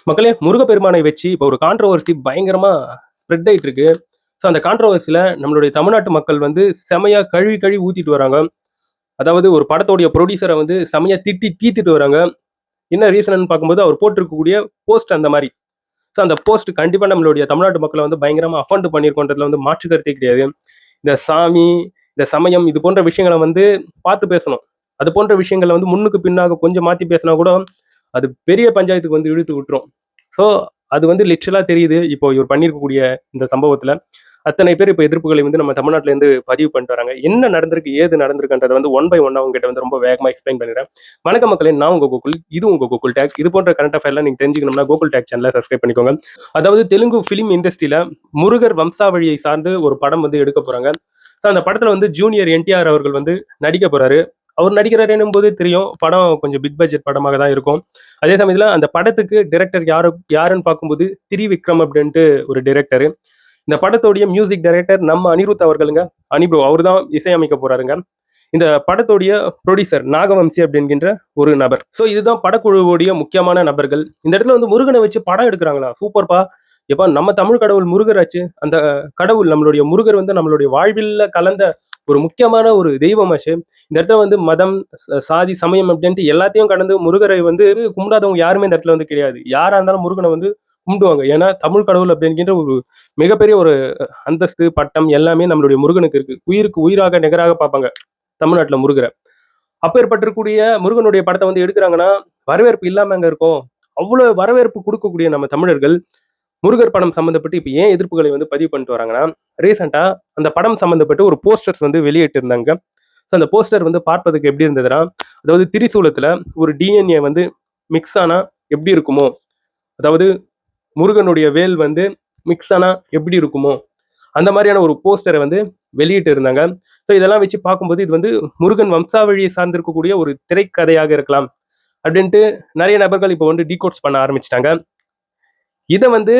மக்களே முருகப்பெருமானை வச்சு இப்போ ஒரு கான்ட்ரோவர்சி பயங்கரமா ஸ்ப்ரெட் ஆயிட்டு இருக்கு. ஸோ அந்த கான்ட்ரோவர்சில நம்மளுடைய தமிழ்நாட்டு மக்கள் வந்து செமையா கழுவி கழுவி ஊத்திட்டு வராங்க. அதாவது ஒரு படத்தோடைய ப்ரொடியூசரை வந்து செமையா திட்டி தீர்த்துட்டு வராங்க. என்ன ரீசன்னு பார்க்கும்போது அவர் போட்டிருக்கக்கூடிய போஸ்ட் அந்த மாதிரி. ஸோ அந்த போஸ்ட் கண்டிப்பாக நம்மளுடைய தமிழ்நாட்டு மக்களை வந்து பயங்கரமாக அஃபண்ட் பண்ணியிருக்கோன்றதுல வந்து மாற்று கருத்தே கிடையாது. இந்த சாமி, இந்த சமயம் இது போன்ற விஷயங்களை வந்து பார்த்து பேசணும். அது போன்ற விஷயங்களை வந்து முன்னுக்கு பின்னாக கொஞ்சம் மாற்றி பேசினா கூட அது பெரிய பஞ்சாயத்துக்கு வந்து இழுத்து விட்டுரும். ஸோ அது வந்து லிட்ரலாக தெரியுது இப்போ இவர் பண்ணியிருக்கக்கூடிய இந்த சம்பவத்தில். அத்தனை பேர் இப்போ எதிர்ப்புகளை வந்து நம்ம தமிழ்நாட்டிலேருந்து பதிவு பண்ணிட்டு வராங்க. என்ன நடந்திருக்கு ஏது நடந்திருக்குன்றதை வந்து ஒன் பை ஒன்னாக உங்ககிட்ட வந்து ரொம்ப வேகமாக எக்ஸ்பிளைன் பண்ணிடுறேன். வணக்கம் மக்களே, நான் உங்கள் கோகுல், இது உங்கள் கோகுல் டேக். இது போன்ற கரண்ட் அஃபேர்லாம் நீங்கள் தெரிஞ்சுக்கணும்னா கோகுல் டேக் சேனலை சப்ஸ்கிரைப் பண்ணிக்கோங்க. அதாவது தெலுங்கு ஃபிலிம் இண்டஸ்ட்ரியில் முருகர் வம்சாவழியை சார்ந்து ஒரு படம் வந்து எடுக்க போகிறாங்க. ஸோ அந்த படத்தில் வந்து ஜூனியர் என்டிஆர் அவர்கள் வந்து நடிக்க போகிறாரு. அவர் நடிக்கிறார் என்னும்போது தெரியும், படம் கொஞ்சம் பிக் பட்ஜெட் படமாக தான் இருக்கும். அதே சமயத்தில் அந்த படத்துக்கு டைரக்டர் யாருன்னு பார்க்கும்போது திரிவிக்ரம் அப்படின்ட்டு ஒரு டைரக்டர். இந்த படத்தோடைய மியூசிக் டைரக்டர் நம்ம அனிருத் அவர்களுங்க. அனிப்ரோ அவர் தான் இசையமைக்க போறாருங்க. இந்த படத்தோடைய ப்ரொடியூசர் நாகவம்சி அப்படிங்கிற ஒரு நபர். ஸோ இதுதான் படக்குழுவோடைய முக்கியமான நபர்கள். இந்த இடத்துல வந்து முருகனை வச்சு படம் எடுக்கிறாங்களா, சூப்பர்ப்பா. எப்பா நம்ம தமிழ் கடவுள் முருகர் ஆச்சு. அந்த கடவுள் நம்மளுடைய முருகர் வந்து நம்மளுடைய வாழ்வில் கலந்த ஒரு முக்கியமான ஒரு தெய்வமாச்சு. இந்த இடத்துல வந்து மதம், சாதி, சமயம் அப்படின்ட்டு எல்லாத்தையும் கடந்து முருகரை வந்து கும்பிடாதவங்க யாருமே இந்த இடத்துல வந்து கிடையாது. யாரா இருந்தாலும் முருகனை வந்து கும்பிடுவாங்க. ஏன்னா தமிழ் கடவுள் அப்படிங்கிற ஒரு மிகப்பெரிய ஒரு அந்தஸ்து, பட்டம் எல்லாமே நம்மளுடைய முருகனுக்கு இருக்கு. உயிருக்கு உயிராக நிகராக பார்ப்பாங்க தமிழ்நாட்டில் முருகரை. அப்பேற்பட்டிருக்கக்கூடிய முருகனுடைய படத்தை வந்து எடுக்கிறாங்கன்னா வரவேற்பு இல்லாம அங்க இருக்கும். அவ்வளவு வரவேற்பு கொடுக்கக்கூடிய நம்ம தமிழர்கள் முருகர் படம் சம்மந்தப்பட்டு இப்போ ஏன் எதிர்ப்புகளை வந்து பதிவு பண்ணிட்டு வராங்கன்னா, ரீசெண்டா அந்த படம் சம்மந்தப்பட்டு ஒரு போஸ்டர்ஸ் வந்து வெளியிட்டு இருந்தாங்க. ஸோ அந்த போஸ்டர் வந்து பார்ப்பதுக்கு எப்படி இருந்ததுன்னா, அதாவது திரிசூலத்துல ஒரு டிஎன்ஏ வந்து மிக்ஸ் ஆனா எப்படி இருக்குமோ, அதாவது முருகனுடைய வேல் வந்து மிக்ஸ் ஆனா எப்படி இருக்குமோ அந்த மாதிரியான ஒரு போஸ்டரை வந்து வெளியிட்டு இருந்தாங்க. ஸோ இதெல்லாம் வச்சு பார்க்கும்போது இது வந்து முருகன் வம்சாவழியை சார்ந்திருக்கக்கூடிய ஒரு திரைக்கதையாக இருக்கலாம் அப்படின்ட்டு நிறைய நபர்கள் இப்போ வந்து டீகோட்ஸ் பண்ண ஆரம்பிச்சிட்டாங்க. இதை வந்து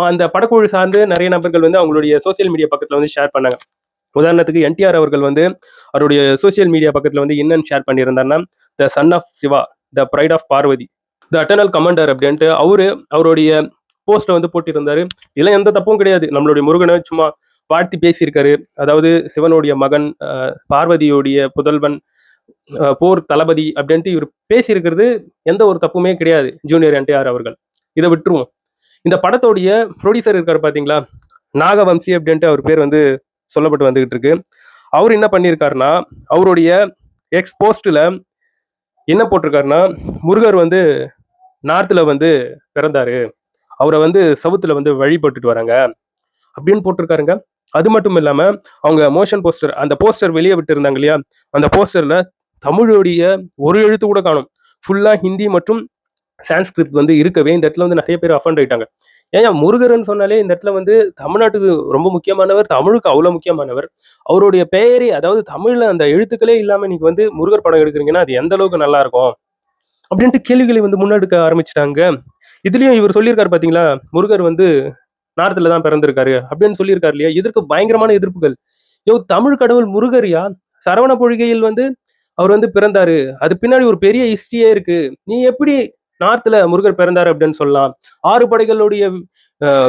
அந்த படக்குழு சார்ந்து நிறைய நபர்கள் வந்து அவங்களுடைய சோசியல் மீடியா பக்கத்தில் வந்து ஷேர் பண்ணாங்க. உதாரணத்துக்கு என்டிஆர் அவர்கள் வந்து அவருடைய சோசியல் மீடியா பக்கத்தில் வந்து என்னன்னு ஷேர் பண்ணியிருந்தாருன்னா, the son of Shiva, the bride of Parvati, the eternal commander அப்படின்ட்டு அவருடைய போஸ்ட்டை வந்து போட்டிருந்தாரு. இதெல்லாம் எந்த தப்பும் கிடையாது. நம்மளுடைய முருகனை சும்மா வாழ்த்தி பேசியிருக்காரு. அதாவது சிவனுடைய மகன், பார்வதியுடைய புதல்வன், போர் தளபதி அப்படின்ட்டு இவர் பேசியிருக்கிறது எந்த ஒரு தப்புமே கிடையாது. ஜூனியர் என்டிஆர் அவர்கள் இதை விட்டுருவோம். இந்த படத்தோடைய ப்ரொடியூசர் இருக்காரு பார்த்தீங்களா, நாகவம்சி அப்படின்ட்டு அவர் பேர் வந்து சொல்லப்பட்டு வந்துகிட்டு இருக்கு. அவர் என்ன பண்ணியிருக்காருன்னா, அவருடைய எக்ஸ் போஸ்ட்ல என்ன போட்டிருக்காருன்னா, முருகர் வந்து நார்த்தில் வந்து பிறந்தாரு, அவரை வந்து சவுத்துல வந்து வழிபட்டுட்டு வராங்க அப்படின்னு போட்டிருக்காருங்க. அது மட்டும் இல்லாம அவங்க மோஷன் போஸ்டர், அந்த போஸ்டர் வெளியே விட்டு இருந்தாங்க இல்லையா, அந்த போஸ்டர்ல தமிழுடைய ஒரு எழுத்து கூட காணும். ஃபுல்லா ஹிந்தி மற்றும் சான்ஸ்கிரிட் வந்து இருக்கவே இந்த இடத்துல வந்து நிறைய பேர் அஃபண்ட் ஆயிட்டாங்க. ஏன் முருகர்னு சொன்னாலே இந்த இடத்துல வந்து தமிழ்நாட்டுக்கு ரொம்ப முக்கியமானவர், தமிழுக்கு அவ்வளவு முக்கியமானவர். அவருடைய பெயரே, அதாவது தமிழ்ல அந்த எழுத்துக்களே இல்லாம நீங்க வந்து முருகர் படம் எடுக்கிறீங்கன்னா அது எந்த அளவுக்கு நல்லா இருக்கும் அப்படின்ட்டு கேள்விகளை வந்து முன்னெடுக்க ஆரம்பிச்சிட்டாங்க. இதுலயும் இவர் சொல்லியிருக்காரு பாத்தீங்களா, முருகர் வந்து நார்த்ல தான் பிறந்திருக்காரு அப்படின்னு சொல்லியிருக்காரு இல்லையா, இதற்கு பயங்கரமான எதிர்ப்புகள். தமிழ் கடவுள் முருகரியா, சரவண பொழிகையில் வந்து அவர் வந்து பிறந்தாரு, அது பின்னாடி ஒரு பெரிய ஹிஸ்டரியே இருக்கு, நீ எப்படி நார்த்ல முருகர் பிறந்தாரு அப்படின்னு சொல்லலாம்? 6 படைகளுடைய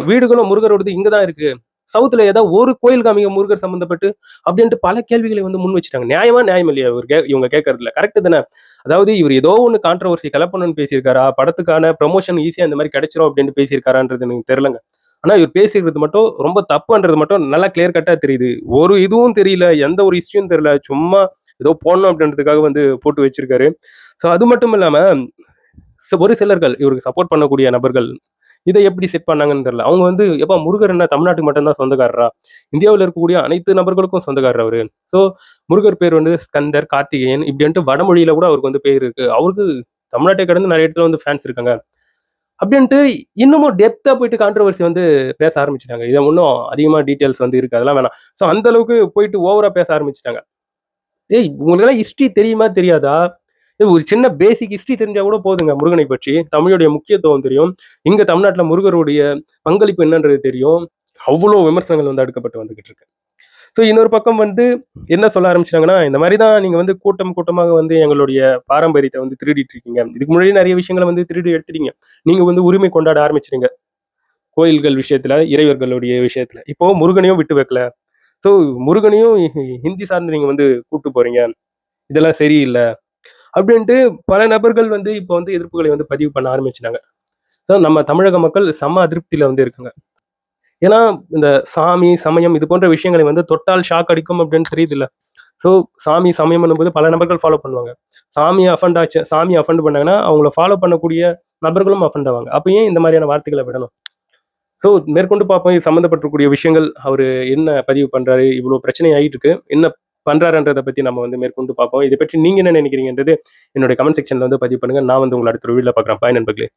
வீடுகளும் முருகரோடது இங்கதான் இருக்கு, சவுத்துல ஏதாவது ஒரு கோயில் காமிங்க முருகர் சம்பந்தப்பட்டு அப்படின்ட்டு பல கேள்விகளை வந்து முன் வச்சுட்டாங்க. நியாயமா நியாயம் இல்லையா இவங்க கேட்கறதுல? கரெக்ட் தானே? அதாவது இவர் ஏதோ ஒன்று கான்ட்ரவர்சி கலப்பணும்னு பேசியிருக்காரா, படத்துக்கான ப்ரமோஷன் ஈஸியா இந்த மாதிரி கிடைச்சிரும் அப்படின்னு பேசியிருக்காரான்றது எனக்கு தெரியலங்க. ஆனா இவர் பேசிக்கிறது மட்டும் ரொம்ப தப்புன்றது மட்டும் நல்லா கிளியர் கட்டா தெரியுது. ஒரு இதுவும் தெரியல, எந்த ஒரு ஹிஸ்டரியும் தெரியல, சும்மா ஏதோ போடணும் அப்படின்றதுக்காக வந்து போட்டு வச்சிருக்காரு. ஸோ அது மட்டும் இல்லாம ஒரு சிலர்கள், இவருக்கு சப்போர்ட் பண்ணக்கூடிய நபர்கள் இதை எப்படி செட் பண்ணாங்கன்னு தெரியல. அவங்க வந்து எப்ப முருகர் என்ன தமிழ்நாட்டுக்கு மட்டும்தான் சொந்தக்காரரா, இந்தியாவில் இருக்கக்கூடிய அனைத்து நபர்களுக்கும் சொந்தக்காரர் அவரு. ஸோ முருகர் பேர் வந்து ஸ்கந்தர், கார்த்திகேயன் இப்படின்ட்டு வடமொழியில கூட அவருக்கு வந்து பேர் இருக்கு. அவருக்கு தமிழ்நாட்டை கடந்து நிறைய இடத்துல வந்து ஃபேன்ஸ் இருக்காங்க அப்படின்ட்டு இன்னமும் டெப்தா போயிட்டு கான்ட்ரவர்சி வந்து பேச ஆரம்பிச்சிட்டாங்க. இதை இன்னும் அதிகமா டீட்டெயில்ஸ் வந்து இருக்கு, அதெல்லாம் வேணாம். ஸோ அந்த அளவுக்கு போயிட்டு ஓவரா பேச ஆரம்பிச்சிட்டாங்க. உங்களுக்கு ஹிஸ்டரி தெரியுமா தெரியாதா? ஒரு சின்ன பேசிக் ஹிஸ்டரி தெரிஞ்சா கூட போதுங்க. முருகனை பற்றி தமிழுடைய முக்கியத்துவம் தெரியும், இங்க தமிழ்நாட்டுல முருகருடைய பங்களிப்பு என்னன்றது தெரியும். அவ்வளவு விமர்சனங்கள் வந்து அடுக்கப்பட்டு வந்துகிட்டு இருக்கு. ஸோ இன்னொரு பக்கம் வந்து என்ன சொல்ல ஆரம்பிச்சாங்கன்னா, இந்த மாரி தான் நீங்க வந்து கூட்டம் கூட்டமாக வந்து எங்களுடைய பாரம்பரியத்த வந்து திருடிட்டு இருக்கீங்க. இதுக்கு முன்னாடி நெறைய விஷயங்கள வந்து திருடி எடுத்துட்டீங்க. நீங்க வந்து உரிமை கொண்டாட ஆரம்பிச்சுட்டீங்க. கோயில்கள் விஷயத்துல, இறைவர்களுடைய விஷயத்துல. இப்போ முருகனையும் விட்டு வைக்கல. ஸோ முருகனையும் ஹிந்தி சார்ந்து நீங்க வந்து கூட்டு போறீங்க. இதெல்லாம் சரியில்ல. அப்படின்ட்டு பல நபர்கள் வந்து இப்போ வந்து எதிர்ப்புகளை வந்து பதிவு பண்ண ஆரம்பிச்சுட்டாங்க. ஸோ நம்ம தமிழக மக்கள் செம்ம அதிருப்தியில வந்து இருக்காங்க. ஏன்னா, இந்த சாமி, சமயம் இது போன்ற விஷயங்களை வந்து தொட்டால் ஷாக் அடிக்கும் அப்படின்னு தெரியுதுல்ல. ஸோ சாமி, சமயம்ன்னும்போது பல நபர்கள் ஃபாலோ பண்ணுவாங்க. சாமி அஃபெண்ட் பண்ணாங்கன்னா, அவங்கள ஃபாலோ பண்ணக்கூடிய நபர்களும் அஃபெண்ட் ஆவாங்க. அப்ப ஏன் இந்த மாதிரியான வார்த்தைகள விடணும்? ஸோ மேற்கொண்டு பார்ப்போம். இது சம்மந்தப்பட்டிருக்கக்கூடிய விஷயங்கள், அவரு என்ன பதிவு பண்றாரு? இவ்ளோ பிரச்சனை ஆயிட்டு இருக்கு. என்ன பண்றாருன்றத பத்தி நம்ம வந்து மேற்கொண்டு பார்ப்போம். இத பற்றி நீங்க என்ன நினைக்கிறீங்கன்றது என்னுடைய கமெண்ட் செக்ஷன்ல வந்து பதிவு பண்ணுங்க. நான் வந்து உங்கள அடுத்த ஒரு வீடியோல பார்க்குறேன். பாய் நண்பர்களே.